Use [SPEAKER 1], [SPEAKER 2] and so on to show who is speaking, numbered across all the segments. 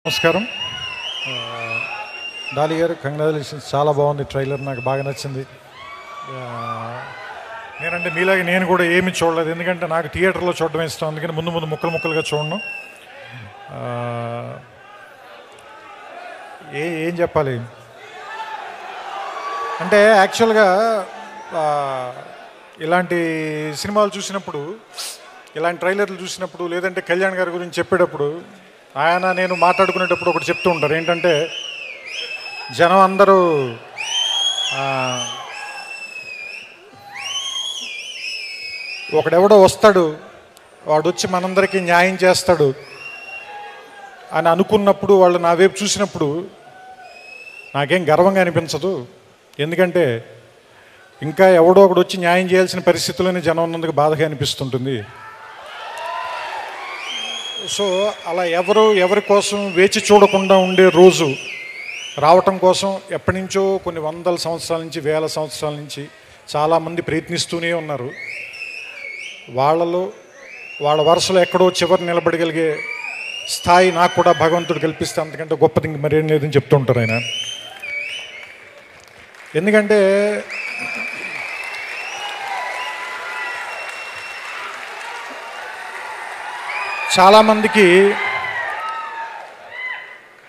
[SPEAKER 1] నమస్కారం. డాలి గారు, కంగ్రాచులేషన్స్. చాలా బాగుంది ట్రైలర్, నాకు బాగా నచ్చింది. నేనంటే మీలాగే నేను కూడా ఏమీ చూడలేదు, ఎందుకంటే నాకు థియేటర్లో చూడడం ఇష్టం. అందుకని ముందు ముక్కలుగా చూడను. ఏం చెప్పాలి అంటే, యాక్చువల్గా ఇలాంటి సినిమాలు చూసినప్పుడు, ఇలాంటి ట్రైలర్లు చూసినప్పుడు, లేదంటే కళ్యాణ్ గారి గురించి చెప్పేటప్పుడు ఆయన నేను మాట్లాడుకునేటప్పుడు ఒకటి చెప్తూ ఉంటారు. ఏంటంటే, జనం అందరూ ఒకడెవడో వస్తాడు, వాడు వచ్చి మనందరికీ న్యాయం చేస్తాడు అని అనుకున్నప్పుడు, వాళ్ళు నా వైపు చూసినప్పుడు నాకేం గర్వంగా అనిపించదు. ఎందుకంటే ఇంకా ఎవడో ఒకడు వచ్చి న్యాయం చేయాల్సిన పరిస్థితుల్లోనే జనం ఉన్నందుకు బాధగా అనిపిస్తుంటుంది. సో అలా ఎవరి కోసం వేచి చూడకుండా ఉండే రోజు రావటం కోసం ఎప్పటి నుంచో కొన్ని వందల సంవత్సరాల నుంచి, వేల సంవత్సరాల నుంచి చాలామంది ప్రయత్నిస్తూనే ఉన్నారు. వాళ్ళ వరుసలో ఎక్కడో చివరి నిలబడగలిగే స్థాయి నాకు కూడా భగవంతుడు కల్పిస్తే అంతకంటే గొప్పది ఇంక మరేం లేదని చెప్తుంటారు ఆయన. ఎందుకంటే చాలామందికి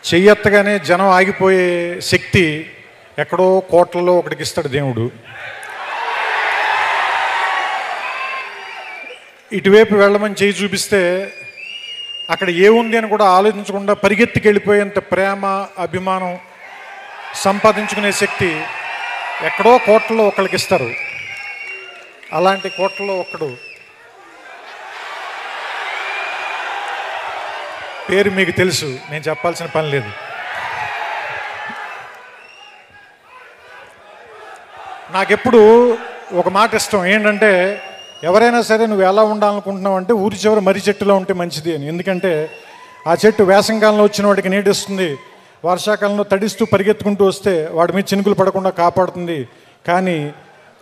[SPEAKER 1] చెయ్యెత్తగానే జనం ఆగిపోయే శక్తి ఎక్కడో కోట్లలో ఒకటికి ఇస్తాడు దేవుడు. ఇటువైపు వెళ్ళమని చేయి చూపిస్తే అక్కడ ఏముంది అని కూడా ఆలోచించకుండా పరిగెత్తికి వెళ్ళిపోయేంత ప్రేమ, అభిమానం సంపాదించుకునే శక్తి ఎక్కడో కోట్లలో ఒకళ్ళకి ఇస్తారు. అలాంటి కోట్లలో ఒక్కడు పేరు మీకు తెలుసు, నేను చెప్పాల్సిన పని లేదు. నాకెప్పుడు ఒక మాట ఇష్టం, ఏంటంటే ఎవరైనా సరే నువ్వు ఎలా ఉండాలనుకుంటున్నావు అంటే ఊరి చివరి మర్రి చెట్టులో ఉంటే మంచిది అని. ఎందుకంటే ఆ చెట్టు వేసంకాలంలో వచ్చిన వాడికి నీడిస్తుంది, వర్షాకాలంలో తడిస్తూ పరిగెత్తుకుంటూ వస్తే వాడి మీద చినుకులు పడకుండా కాపాడుతుంది. కానీ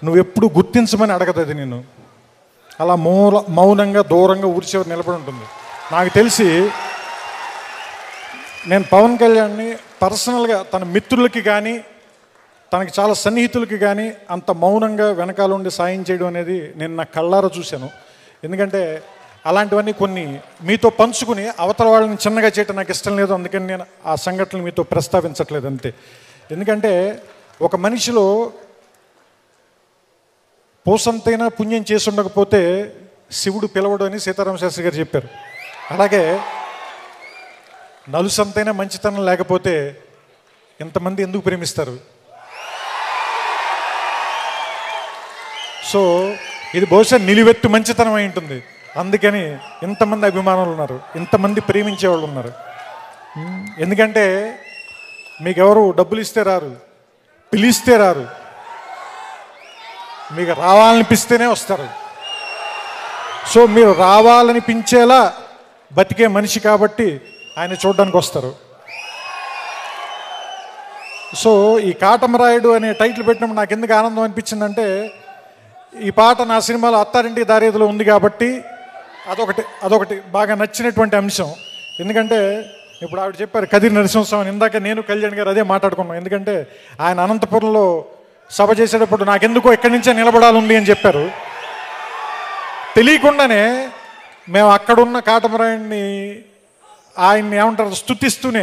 [SPEAKER 1] నువ్వెప్పుడు గుర్తించమని అడగదు అది నేను. అలా మౌనంగా దూరంగా ఊరి చివరి నిలబడి ఉంటుంది. నాకు తెలిసి నేను పవన్ కళ్యాణ్ని పర్సనల్గా తన మిత్రులకి కానీ, తనకి చాలా సన్నిహితులకి కానీ అంత మౌనంగా వెనకాల ఉండి సాయం చేయడం అనేది నేను నా కళ్ళారా చూశాను. ఎందుకంటే అలాంటివన్నీ కొన్ని మీతో పంచుకుని అవతల వాళ్ళని చిన్నగా చేయటం నాకు ఇష్టం లేదు. అందుకని నేను ఆ సంఘటనలు మీతో ప్రస్తావించట్లేదు అంతే. ఎందుకంటే ఒక మనిషిలో పోసంతైనా పుణ్యం చేసి ఉండకపోతే శివుడు పిలవడు అని సీతారామ శాస్త్రి గారు చెప్పారు. అలాగే నలుసంతైనా మంచితనం లేకపోతే ఎంతమంది ఎందుకు ప్రేమిస్తారు? సో ఇది బహుశా నిలువెత్తు మంచితనం అయి ఉంటుంది. అందుకని ఇంతమంది అభిమానులు ఉన్నారు, ఇంతమంది ప్రేమించేవాళ్ళు ఉన్నారు. ఎందుకంటే మీకు ఎవరు డబ్బులు ఇస్తే రారు, పిలిస్తే రారు, మీకు రావాలనిపిస్తేనే వస్తారు. సో మీరు రావాలనిపించేలా బతికే మనిషి కాబట్టి ఆయన చూడడానికి వస్తారు. సో ఈ కాటమరాయుడు అనే టైటిల్ పెట్టినప్పుడు నాకు ఎందుకు ఆనందం అనిపించిందంటే, ఈ పాట నా సినిమాలో అత్తారింటి దారేదిలో ఉంది కాబట్టి అదొకటి బాగా నచ్చినటువంటి అంశం. ఎందుకంటే ఇప్పుడు ఆవిడ చెప్పారు కదిరి నరసింహస్వామి, ఇందాక నేను కళ్యాణ్ గారు అదే మాట్లాడుకున్నాం. ఎందుకంటే ఆయన అనంతపురంలో సభ చేసేటప్పుడు నాకెందుకో ఎక్కడి నుంచే నిలబడాలి ఉంది అని చెప్పారు. తెలియకుండానే మేము అక్కడున్న కాటమరాయుడిని ఆయన్ని ఏమంటారు స్తుతిస్తూనే,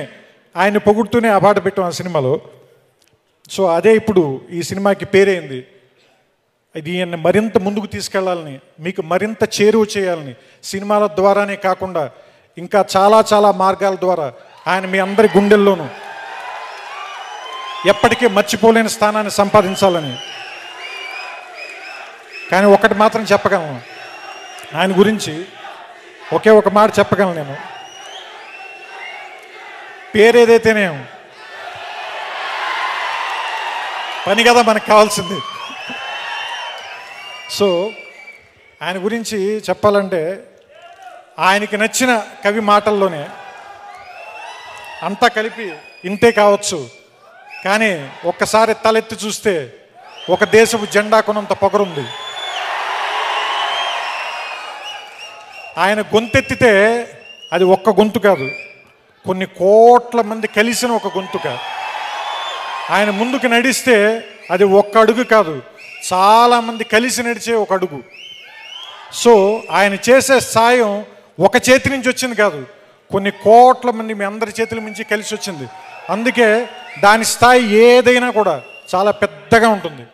[SPEAKER 1] ఆయన్ని పొగుడుతూనే ఆ పాట పెట్టాం ఆ సినిమాలో. సో అదే ఇప్పుడు ఈ సినిమాకి పేరైంది. ఇది ఈయన్ని మరింత ముందుకు తీసుకెళ్లాలని, మీకు మరింత చేరువ చేయాలని, సినిమాల ద్వారానే కాకుండా ఇంకా చాలా మార్గాల ద్వారా ఆయన మీ అందరి గుండెల్లోనూ ఎప్పటికీ మర్చిపోలేని స్థానాన్ని సంపాదించాలని. కానీ ఒకటి మాత్రం చెప్పగలను, ఆయన గురించి ఒకే ఒక మాట చెప్పగలను నేను. పేరు ఏదైతేనే పని కదా మనకు కావాల్సింది. సో ఆయన గురించి చెప్పాలంటే ఆయనకి నచ్చిన కవి మాటల్లోనే అంతా కలిపి ఇంతే కావచ్చు, కానీ ఒక్కసారి తలెత్తి చూస్తే ఒక దేశపు జెండా కొనంత పొగరుంది. ఆయన గొంతెత్తితే అది ఒక్క గొంతు కాదు, కొన్ని కోట్ల మంది కలిసిన ఒక గొంతుక. ఆయన ముందుకు నడిస్తే అది ఒక్క అడుగు కాదు, చాలామంది కలిసి నడిచే ఒక అడుగు. సో ఆయన చేసే సాయం ఒక చేతి నుంచి వచ్చింది కాదు, కొన్ని కోట్ల మంది మీ అందరి చేతుల నుంచి కలిసి వచ్చింది. అందుకే దాని స్థాయి ఏదైనా కూడా చాలా పెద్దగా ఉంటుంది.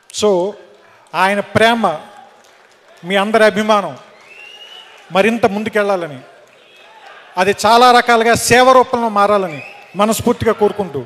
[SPEAKER 1] సో ఆయన ప్రేమ, మీ అందరి అభిమానం మరింత ముందుకెళ్ళాలని, అది చాలా రకాలుగా సేవ రూపంలో మారాలని మనస్ఫూర్తిగా కోరుకుంటూ